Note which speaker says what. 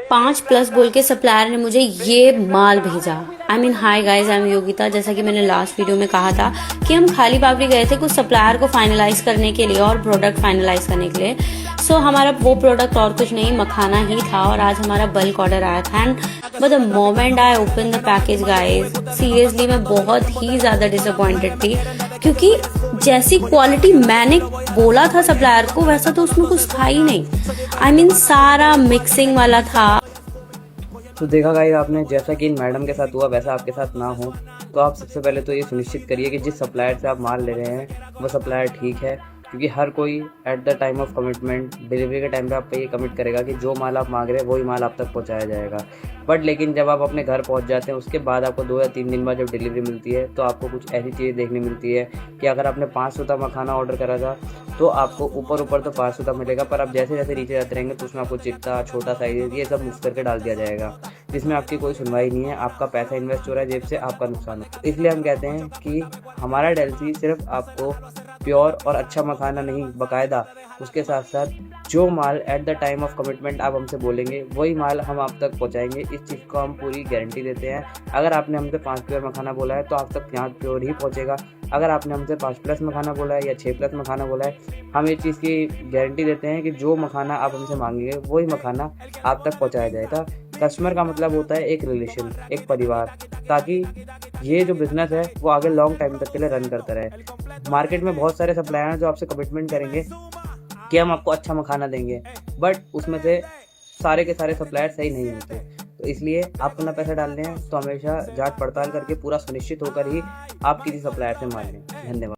Speaker 1: 5+ बोल के सप्लायर ने मुझे ये माल भेजा। Hi guys, I am Yogita. जैसा कि मैंने लास्ट वीडियो में कहा था कि हम खाली बावरी गए थे कुछ सप्लायर को फाइनलाइज करने के लिए और प्रोडक्ट फाइनलाइज करने के लिए। सो हमारा वो प्रोडक्ट और कुछ नहीं, मखाना ही था, और आज हमारा बल्क ऑर्डर आया था। And but the moment I open the package guys, seriously मैं बहुत ही ज्यादा डिसअपॉइंटेड थी, क्योंकि जैसी क्वालिटी मैंने बोला था सप्लायर को वैसा तो उसमें कुछ था ही नहीं। सारा मिक्सिंग वाला था।
Speaker 2: तो देखा गाइस आपने, जैसा कि इन मैडम के साथ हुआ वैसा आपके साथ ना हो। तो आप सबसे पहले तो ये सुनिश्चित करिए कि जिस सप्लायर से आप माल ले रहे हैं वो सप्लायर ठीक है, क्योंकि हर कोई eight the time of commitment, delivery के टाइम पे आप पे ये कमिट करेगा कि जो माल आप मांग रहे हैं वही माल आप तक पहुंचाया जाएगा। बट लेकिन जब आप अपने घर पहुंच जाते हैं उसके बाद आपको 2 या 3 दिन बाद जब डिलीवरी मिलती है तो आपको कुछ ऐसी चीज़ें देखने मिलती है कि अगर आपने 500 का मखाना ऑर्डर करा था तो आपको ऊपर तो 500 का मिलेगा, पर आप जैसे जैसे नीचे जाते रहेंगे तो उसमें आपको चिट्टा, छोटा साइज, ये सब मिक्स करके डाल दिया जाएगा, जिसमें आपकी कोई सुनवाई नहीं है। आपका पैसा इन्वेस्ट हो रहा है जेब से, आपका नुकसान हो। इसलिए हम कहते हैं कि हमारा डेल्सी सिर्फ आपको प्योर और अच्छा मखाना नहीं, बाकायदा उसके साथ साथ जो माल at the time of commitment आप हमसे बोलेंगे वही माल हम आप तक पहुंचाएंगे। इस चीज़ को हम पूरी गारंटी देते हैं। अगर आपने हमसे 5 प्योर मखाना बोला है तो आप तक 5 प्योर ही पहुंचेगा। अगर आपने हमसे 5+ मखाना बोला है या 6+ मखाना बोला है, हम इस चीज़ की गारंटी देते हैं कि जो मखाना आप हमसे मांगेंगे वही मखाना आप तक पहुँचाया जाएगा। कस्टमर का मतलब होता है एक रिलेशन, एक परिवार, ताकि ये जो बिजनेस है वो आगे लॉन्ग टाइम तक के लिए रन करता रहे। मार्केट में बहुत सारे सप्लायर हैं जो आपसे कमिटमेंट करेंगे कि हम आपको अच्छा मखाना देंगे, बट उसमें से सारे के सारे सप्लायर सही नहीं होते। तो इसलिए आप अपना पैसा डालने हैं तो हमेशा जांच पड़ताल करके पूरा सुनिश्चित होकर ही आप किसी सप्लायर से माल लें। धन्यवाद।